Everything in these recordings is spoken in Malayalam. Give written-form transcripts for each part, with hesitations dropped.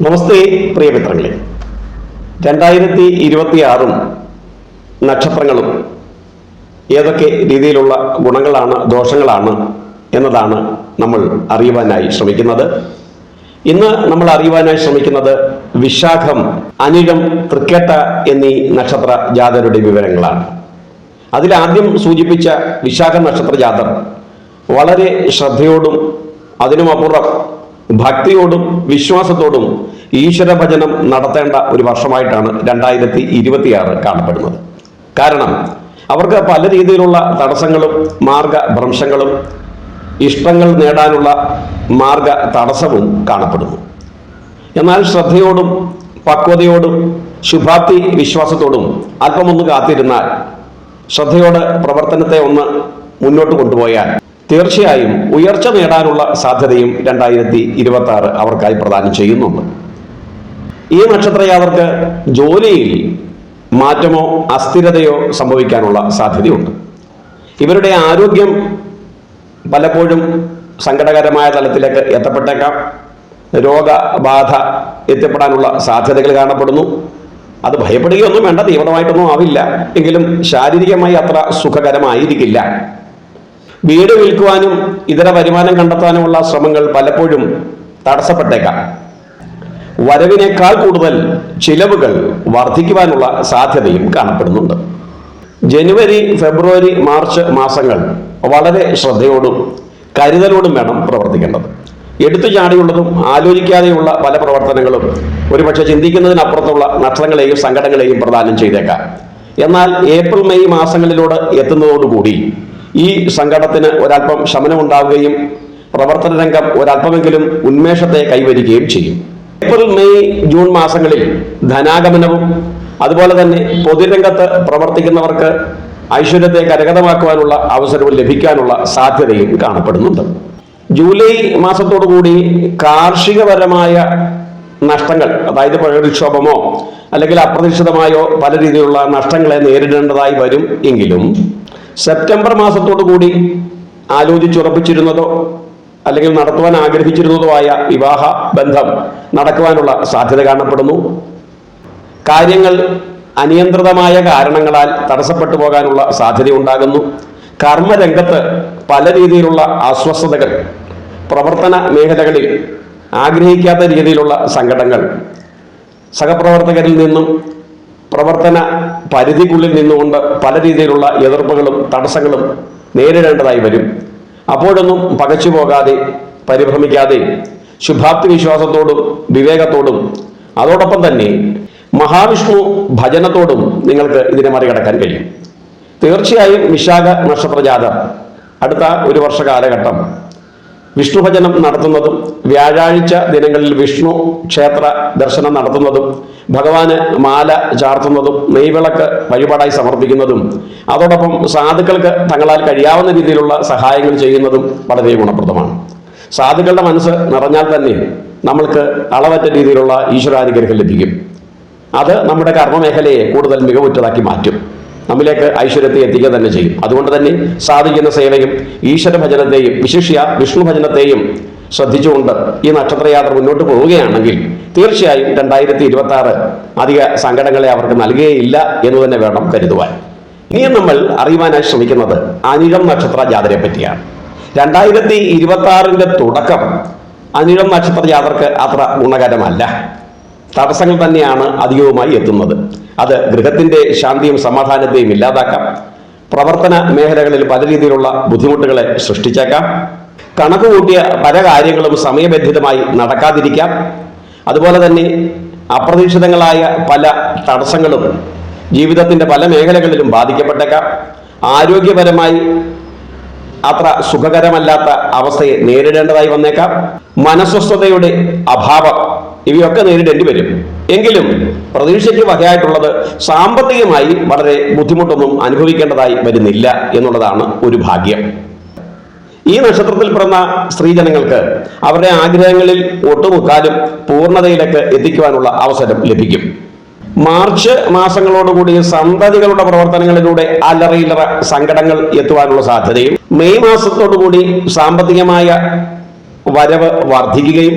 നമസ്തേ പ്രിയ മിത്രങ്ങളെ, 2026 നക്ഷത്രങ്ങളും ഏതൊക്കെ രീതിയിലുള്ള ഗുണങ്ങളാണ് ദോഷങ്ങളാണ് എന്നതാണ് നമ്മൾ അറിയുവാനായി ശ്രമിക്കുന്നത്. ഇന്ന് നമ്മൾ അറിയുവാനായി ശ്രമിക്കുന്നത് വിശാഖം, അനിഴം, തൃക്കേട്ട എന്നീ നക്ഷത്ര ജാതരുടെ വിവരങ്ങളാണ്. അതിലാദ്യം സൂചിപ്പിച്ച വിശാഖ നക്ഷത്ര ജാതർ വളരെ ശ്രദ്ധയോടും അതിനുമപ്പുറം ഭക്തിയോടും വിശ്വാസത്തോടും ഈശ്വര ഭജനം നടത്തേണ്ട ഒരു വർഷമായിട്ടാണ് 2026 കാണപ്പെടുന്നത്. കാരണം അവർക്ക് പല രീതിയിലുള്ള തടസ്സങ്ങളും മാർഗഭ്രംശങ്ങളും ഇഷ്ടങ്ങൾ നേടാനുള്ള മാർഗ തടസ്സവും കാണപ്പെടുന്നു. എന്നാൽ ശ്രദ്ധയോടും പക്വതയോടും ശുഭാപ്തി വിശ്വാസത്തോടും അല്പമൊന്ന് കാത്തിരുന്നാൽ, ശ്രദ്ധയോടെ പ്രവർത്തനത്തെ ഒന്ന് മുന്നോട്ട് കൊണ്ടുപോയാൽ തീർച്ചയായും ഉയർച്ച നേടാനുള്ള സാധ്യതയും 2026 അവർക്കായി പ്രദാനം ചെയ്യുന്നുണ്ട്. ഈ നക്ഷത്രജാതർക്ക് ജോലിയിൽ മാറ്റമോ അസ്ഥിരതയോ സംഭവിക്കാനുള്ള സാധ്യതയുണ്ട്. ഇവരുടെ ആരോഗ്യം പലപ്പോഴും സങ്കടകരമായ തലത്തിലേക്ക് എത്തപ്പെട്ടേക്കാം. രോഗബാധ എത്തിപ്പെടാനുള്ള സാധ്യതകൾ കാണപ്പെടുന്നു. അത് ഭയപ്പെടുകയൊന്നും വേണ്ട, തീവ്രമായിട്ടൊന്നും ആവില്ല, എങ്കിലും ശാരീരികമായി അത്ര സുഖകരമായിരിക്കില്ല. വീട് വിൽക്കുവാനും ഇതര വരുമാനം കണ്ടെത്താനുമുള്ള ശ്രമങ്ങൾ പലപ്പോഴും തടസ്സപ്പെട്ടേക്കാം. വരവിനേക്കാൾ കൂടുതൽ ചിലവുകൾ വർദ്ധിക്കുവാനുള്ള സാധ്യതയും കാണപ്പെടുന്നുണ്ട്. ജനുവരി, ഫെബ്രുവരി, മാർച്ച് മാസങ്ങൾ വളരെ ശ്രദ്ധയോടും കരുതലോടും വേണം പ്രവർത്തിക്കേണ്ടത്. എടുത്തു ചാടിയുള്ളതും ആലോചിക്കാതെയുള്ള പല പ്രവർത്തനങ്ങളും ഒരുപക്ഷെ ചിന്തിക്കുന്നതിനപ്പുറത്തുള്ള നഷ്ടങ്ങളെയും സങ്കടങ്ങളെയും പ്രദാനം ചെയ്തേക്കാം. എന്നാൽ ഏപ്രിൽ, മെയ് മാസങ്ങളിലൂടെ എത്തുന്നതോടുകൂടി ഈ സങ്കടത്തിന് ഒരല്പം ശമനമുണ്ടാവുകയും പ്രവർത്തന രംഗം ഒരല്പമെങ്കിലും ഉന്മേഷത്തെ കൈവരികയും ചെയ്യും. ഏപ്രിൽ, മെയ്, ജൂൺ മാസങ്ങളിൽ ധനാഗമനവും അതുപോലെ തന്നെ പൊതുരംഗത്ത് പ്രവർത്തിക്കുന്നവർക്ക് ഐശ്വര്യത്തെ കരഗതമാക്കുവാനുള്ള അവസരവും ലഭിക്കാനുള്ള സാധ്യതയും കാണപ്പെടുന്നുണ്ട്. ജൂലൈ മാസത്തോടുകൂടി കാർഷികപരമായ നഷ്ടങ്ങൾ, അതായത് പ്രകൃതിക്ഷോഭമോ അല്ലെങ്കിൽ അപ്രതീക്ഷിതമായോ പല രീതിയിലുള്ള നഷ്ടങ്ങളെ നേരിടേണ്ടതായി വരും. എങ്കിലും സെപ്റ്റംബർ മാസത്തോടുകൂടി ആലോചിച്ചുറപ്പിച്ചിരുന്നതോ അല്ലെങ്കിൽ നടത്തുവാൻ ആഗ്രഹിച്ചിരുന്നതോ ആയ വിവാഹ ബന്ധം നടക്കുവാനുള്ള സാധ്യത കാണപ്പെടുന്നു. കാര്യങ്ങൾ അനിയന്ത്രിതമായ കാരണങ്ങളാൽ തടസ്സപ്പെട്ടു പോകാനുള്ള സാധ്യതയുണ്ടാകുന്നു. കർമ്മരംഗത്ത് പല രീതിയിലുള്ള അസ്വസ്ഥതകൾ, പ്രവർത്തന മേഖലകളിൽ ആഗ്രഹിക്കാത്ത രീതിയിലുള്ള സങ്കടങ്ങൾ, സഹപ്രവർത്തകരിൽ നിന്നും പ്രവർത്തന പരിധിക്കുള്ളിൽ നിന്നുകൊണ്ട് പല രീതിയിലുള്ള എതിർപ്പുകളും തടസ്സങ്ങളും നേരിടേണ്ടതായി വരും. അപ്പോഴൊന്നും പകച്ചു പോകാതെ, പരിഭ്രമിക്കാതെ ശുഭാപ്തി വിശ്വാസത്തോടും വിവേകത്തോടും അതോടൊപ്പം തന്നെ മഹാവിഷ്ണു ഭജനത്തോടും നിങ്ങൾക്ക് ഇതിനെ മറികടക്കാൻ കഴിയും. തീർച്ചയായും വിശാഖ നക്ഷത്ര ജാതർ അടുത്ത ഒരു വർഷ കാലഘട്ടം വിഷ്ണു ഭജനം നടത്തുന്നതും വ്യാഴാഴ്ച ദിനങ്ങളിൽ വിഷ്ണു ക്ഷേത്ര ദർശനം നടത്തുന്നതും ഭഗവാന് മാല ചാർത്തുന്നതും നെയ്വിളക്ക് വഴിപാടായി സമർപ്പിക്കുന്നതും അതോടൊപ്പം സാധുക്കൾക്ക് തങ്ങളാൽ കഴിയാവുന്ന രീതിയിലുള്ള സഹായങ്ങൾ ചെയ്യുന്നതും വളരെ ഗുണപ്രദമാണ്. സാധുക്കളുടെ മനസ്സ് നിറഞ്ഞാൽ തന്നെ നമ്മൾക്ക് അളവറ്റ രീതിയിലുള്ള ഈശ്വരാനുഗ്രഹം ലഭിക്കും. അത് നമ്മുടെ കർമ്മമേഖലയെ കൂടുതൽ മികവുറ്റതാക്കി മാറ്റും, നമ്മിലേക്ക് ഐശ്വര്യത്തെ എത്തിക്കുക തന്നെ ചെയ്യും. അതുകൊണ്ട് തന്നെ സാധിക്കുന്ന സേവയും ഈശ്വര ഭജനത്തെയും വിശിഷ്യ വിഷ്ണു ഭജനത്തെയും ശ്രദ്ധിച്ചുകൊണ്ട് ഈ നക്ഷത്രയാത്ര മുന്നോട്ട് പോവുകയാണെങ്കിൽ തീർച്ചയായും 2026 അധിക സങ്കടങ്ങളെ അവർക്ക് നൽകുകയില്ല എന്ന് തന്നെ വേണം കരുതുവാൻ. ഇനിയും നമ്മൾ അറിയുവാനായി ശ്രമിക്കുന്നത് അനിഴം നക്ഷത്ര ജാതരെ പറ്റിയാണ്. 2026 തുടക്കം അനിഴം നക്ഷത്ര ജാതർക്ക് അത്ര ഗുണകരമല്ല. തടസ്സങ്ങൾ തന്നെയാണ് അധികവുമായി എത്തുന്നത്. അത് ഗൃഹത്തിന്റെ ശാന്തിയും സമാധാനത്തെയും ഇല്ലാതാക്കാം. പ്രവർത്തന മേഖലകളിൽ പല രീതിയിലുള്ള ബുദ്ധിമുട്ടുകളെ സൃഷ്ടിച്ചേക്കാം. കണക്ക് കൂട്ടിയ പല കാര്യങ്ങളും സമയബന്ധിതമായി നടക്കാതിരിക്കാം. അതുപോലെ തന്നെ അപ്രതീക്ഷിതങ്ങളായ പല തടസ്സങ്ങളും ജീവിതത്തിന്റെ പല മേഖലകളിലും ബാധിക്കപ്പെട്ടേക്കാം. ആരോഗ്യപരമായി അത്ര സുഖകരമല്ലാത്ത അവസ്ഥയെ നേരിടേണ്ടതായി വന്നേക്കാം. മനസ്വസ്ഥതയുടെ അഭാവം ഇവയൊക്കെ നേരിടേണ്ടി വരും. എങ്കിലും പ്രതീക്ഷയ്ക്ക് വകയായിട്ടുള്ളത് സാമ്പത്തികമായി വളരെ ബുദ്ധിമുട്ടൊന്നും അനുഭവിക്കേണ്ടതായി വരുന്നില്ല എന്നുള്ളതാണ് ഒരു ഭാഗ്യം. ഈ നക്ഷത്രത്തിൽ പിറന്ന സ്ത്രീജനങ്ങൾക്ക് അവരുടെ ആഗ്രഹങ്ങളിൽ ഒട്ടുമുക്കാലും പൂർണ്ണതയിലേക്ക് എത്തിക്കുവാനുള്ള അവസരം ലഭിക്കും. മാർച്ച് മാസങ്ങളോടുകൂടി സന്തതികളുടെ പ്രവർത്തനങ്ങളിലൂടെ അല്ലറയില്ലറ സങ്കടങ്ങൾ എത്തുവാനുള്ള സാധ്യതയും, മെയ് മാസത്തോടുകൂടി സാമ്പത്തികമായ വരവ് വർദ്ധിക്കുകയും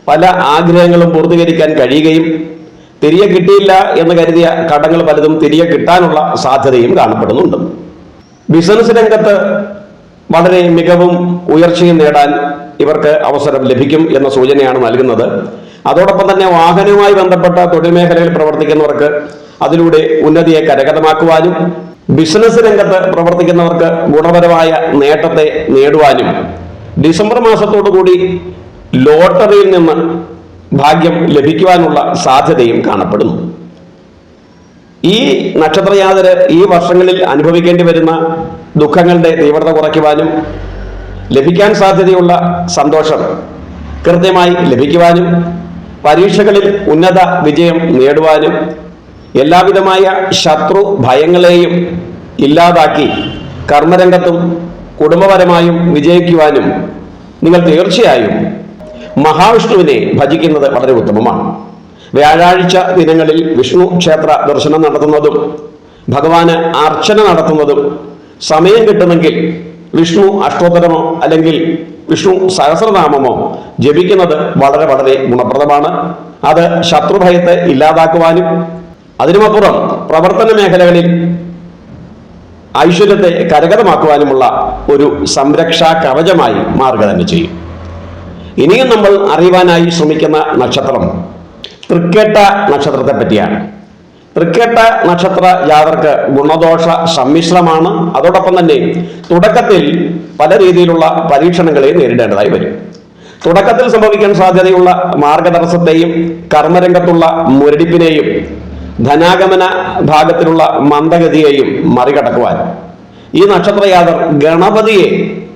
പല ആഗ്രഹങ്ങളും പൂർത്തീകരിക്കാൻ കഴിയുകയും തിരികെ കിട്ടിയില്ല എന്ന് കരുതിയ കടങ്ങൾ പലതും തിരികെ കിട്ടാനുള്ള സാധ്യതയും കാണപ്പെടുന്നുണ്ട്. ബിസിനസ് രംഗത്ത് വളരെ മികവും ഉയർച്ചയും നേടാൻ ഇവർക്ക് അവസരം ലഭിക്കും എന്ന സൂചനയാണ് നൽകുന്നത്. അതോടൊപ്പം തന്നെ വാഹനവുമായി ബന്ധപ്പെട്ട തൊഴിൽ മേഖലയിൽ പ്രവർത്തിക്കുന്നവർക്ക് അതിലൂടെ ഉന്നതിയെ കരഗതമാക്കുവാനും ബിസിനസ് രംഗത്ത് പ്രവർത്തിക്കുന്നവർക്ക് ഗുണപരമായ നേട്ടത്തെ നേടുവാനും ഡിസംബർ മാസത്തോടുകൂടി ലോട്ടറിയിൽ നിന്ന് ഭാഗ്യം ലഭിക്കുവാനുള്ള സാധ്യതയും കാണപ്പെടുന്നു. ഈ നക്ഷത്രജാതര് ഈ വർഷങ്ങളിൽ അനുഭവിക്കേണ്ടി വരുന്ന ദുഃഖങ്ങളുടെ തീവ്രത കുറയ്ക്കുവാനും ലഭിക്കാൻ സാധ്യതയുള്ള സന്തോഷം കൃത്യമായി ലഭിക്കുവാനും പരീക്ഷകളിൽ ഉന്നത വിജയം നേടുവാനും എല്ലാവിധമായ ശത്രു ഭയങ്ങളെയും ഇല്ലാതാക്കി കർമ്മരംഗത്തും കുടുംബപരമായും വിജയിക്കുവാനും നിങ്ങൾ തീർച്ചയായും മഹാവിഷ്ണുവിനെ ഭജിക്കുന്നത് വളരെ ഉത്തമമാണ്. വ്യാഴാഴ്ച ദിനങ്ങളിൽ വിഷ്ണു ക്ഷേത്ര ദർശനം നടത്തുന്നതും ഭഗവാന് അർച്ചന നടത്തുന്നതും സമയം കിട്ടുമെങ്കിൽ വിഷ്ണു അഷ്ടോത്തരമോ അല്ലെങ്കിൽ വിഷ്ണു സഹസ്രനാമമോ ജപിക്കുന്നത് വളരെ വളരെ ഗുണപ്രദമാണ്. അത് ശത്രുഭയത്തെ ഇല്ലാതാക്കുവാനും അതിനുമപ്പുറം പ്രവർത്തന മേഖലകളിൽ ഐശ്വര്യത്തെ കരഗതമാക്കുവാനുമുള്ള ഒരു സംരക്ഷാ കവചമായി മാറുക തന്നെ ചെയ്യും. ഇനിയും നമ്മൾ അറിയുവാനായി ശ്രമിക്കുന്ന നക്ഷത്രം തൃക്കേട്ട നക്ഷത്രത്തെ പറ്റിയാണ്. തൃക്കേട്ട നക്ഷത്ര ജാതർക്ക് ഗുണദോഷ സമ്മിശ്രമാണ്. അതോടൊപ്പം തന്നെ തുടക്കത്തിൽ പല രീതിയിലുള്ള പരീക്ഷണങ്ങളെ നേരിടേണ്ടതായി വരും. തുടക്കത്തിൽ സംഭവിക്കാൻ സാധ്യതയുള്ള മാർഗതടസ്സത്തെയും കർമ്മരംഗത്തുള്ള മുരടിപ്പിനെയും ധനാഗമന ഭാഗത്തിലുള്ള മന്ദഗതിയെയും മറികടക്കുവാൻ ഈ നക്ഷത്രജാതർ ഗണപതിയെ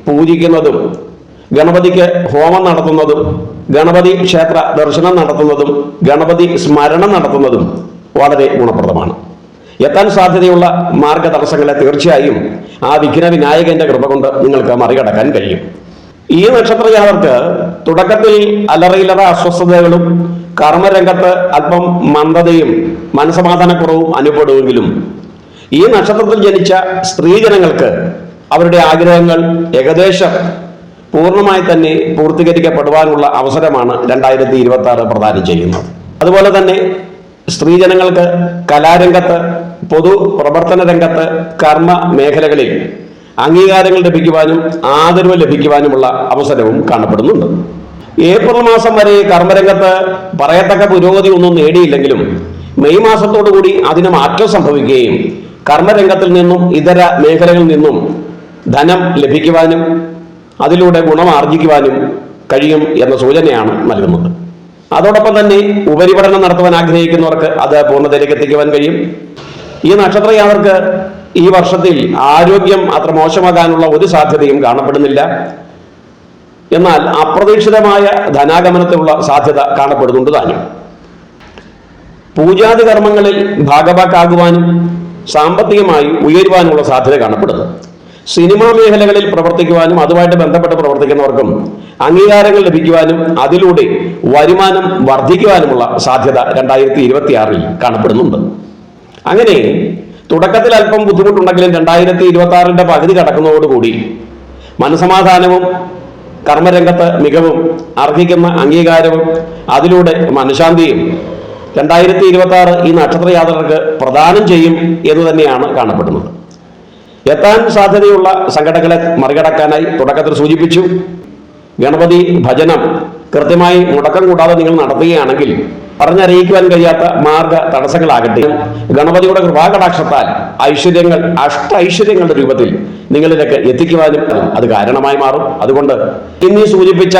പൂജിക്കുന്നതും ഗണപതിക്ക് ഹോമം നടത്തുന്നതും ഗണപതി ക്ഷേത്ര ദർശനം നടത്തുന്നതും ഗണപതി സ്മരണം നടത്തുന്നതും വളരെ ഗുണപ്രദമാണ്. എത്താൻ സാധ്യതയുള്ള മാർഗതടസ്സങ്ങളെ തീർച്ചയായും ആ വിഘ്ന വിനായകന്റെ കൃപ കൊണ്ട് നിങ്ങൾക്ക് മറികടക്കാൻ കഴിയും. ഈ നക്ഷത്രജാതർക്ക് തുടക്കത്തിൽ അലറയിലറ അസ്വസ്ഥതകളും കർമ്മരംഗത്ത് അല്പം മന്ദതയും മനസമാധാനക്കുറവും അനുഭവപ്പെടുമെങ്കിലും ഈ നക്ഷത്രത്തിൽ ജനിച്ച സ്ത്രീജനങ്ങൾക്ക് അവരുടെ ആഗ്രഹങ്ങൾ ഏകദേശം പൂർണ്ണമായി തന്നെ പൂർത്തീകരിക്കപ്പെടുവാനുള്ള അവസരമാണ് 2026 പ്രദാനം ചെയ്യുന്നത്. അതുപോലെ തന്നെ സ്ത്രീജനങ്ങൾക്ക് കലാരംഗത്ത് പൊതു പ്രവർത്തന രംഗത്ത് കർമ്മ മേഖലകളിൽ അംഗീകാരങ്ങൾ ലഭിക്കുവാനും ആദരവ് ലഭിക്കുവാനുമുള്ള അവസരവും കാണപ്പെടുന്നുണ്ട്. ഏപ്രിൽ മാസം വരെ കർമ്മരംഗത്ത് പറയത്തക്ക പുരോഗതി ഒന്നും നേടിയില്ലെങ്കിലും മെയ് മാസത്തോടുകൂടി അതിന് മാറ്റം സംഭവിക്കുകയും കർമ്മരംഗത്തിൽ നിന്നും ഇതര മേഖലകളിൽ നിന്നും ധനം ലഭിക്കുവാനും അതിലൂടെ ഗുണമാർജിക്കുവാനും കഴിയും എന്ന സൂചനയാണ് നൽകുന്നത്. അതോടൊപ്പം തന്നെ ഉപരിപഠനം നടത്തുവാൻ ആഗ്രഹിക്കുന്നവർക്ക് അത് പൂർണ്ണതയിലേക്ക് എത്തിക്കുവാൻ കഴിയും. ഈ നക്ഷത്രജാതർക്ക് ഈ വർഷത്തിൽ ആരോഗ്യം അത്ര മോശമാകാനുള്ള ഒരു സാധ്യതയും കാണപ്പെടുന്നില്ല. എന്നാൽ അപ്രതീക്ഷിതമായ ധനാഗമനത്തിനുള്ള സാധ്യത കാണപ്പെടുന്നുണ്ട് താനും. പൂജാതി കർമ്മങ്ങളിൽ ഭാഗവാക്കാകുവാനും സാമ്പത്തികമായി ഉയരുവാനുള്ള സാധ്യത കാണപ്പെടുന്നു. സിനിമാ മേഖലകളിൽ പ്രവർത്തിക്കുവാനും അതുമായിട്ട് ബന്ധപ്പെട്ട് പ്രവർത്തിക്കുന്നവർക്കും അംഗീകാരങ്ങൾ ലഭിക്കുവാനും അതിലൂടെ വരുമാനം വർദ്ധിക്കുവാനുമുള്ള സാധ്യത 2026 കാണപ്പെടുന്നുണ്ട്. അങ്ങനെ തുടക്കത്തിൽ അല്പം ബുദ്ധിമുട്ടുണ്ടെങ്കിലും 2026 പകുതി കടക്കുന്നതോടുകൂടി മനസമാധാനവും കർമ്മരംഗത്ത് മികവും അർഹിക്കുന്ന അംഗീകാരവും അതിലൂടെ മനഃശാന്തിയും 2026 ഈ നക്ഷത്രജാതകർക്ക് പ്രദാനം ചെയ്യും എന്ന് തന്നെയാണ് കാണപ്പെടുന്നത്. എത്താൻ സാധ്യതയുള്ള സങ്കടങ്ങളെ മറികടക്കാനായി തുടക്കത്തിൽ സൂചിപ്പിച്ചു. ഗണപതി ഭജനം കൃത്യമായി മുടക്കം കൂടാതെ നിങ്ങൾ നടത്തുകയാണെങ്കിൽ പറഞ്ഞറിയിക്കുവാൻ കഴിയാത്ത മാർഗ തടസ്സങ്ങളാകട്ടെ ഗണപതിയുടെ കൃപാകടാക്ഷത്താൽ ഐശ്വര്യങ്ങൾ ഐശ്വര്യങ്ങളുടെ രൂപത്തിൽ നിങ്ങളിലേക്ക് എത്തിക്കുവാനും അത് കാരണമായി മാറും. അതുകൊണ്ട് ഇന്നീ സൂചിപ്പിച്ച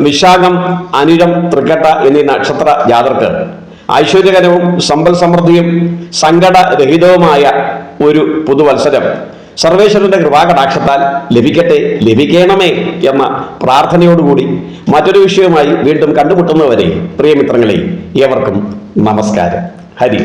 വിശാഖം, അനിഴം, തൃക്കേട്ട എന്നീ നക്ഷത്ര ജാതർക്ക് ഐശ്വര്യകരവും സമ്പൽ സമൃദ്ധിയും സങ്കടരഹിതവുമായ ഒരു പുതുവത്സരം സർവേശ്വരന്റെ കൃപാകടാക്ഷത്താൽ ലഭിക്കട്ടെ, ലഭിക്കണമേ എന്ന പ്രാർത്ഥനയോടുകൂടി മറ്റൊരു വിഷയവുമായി വീണ്ടും കണ്ടുമുട്ടുന്നവരെ പ്രിയമിത്രങ്ങളെ ഏവർക്കും നമസ്കാരം. ഹരി.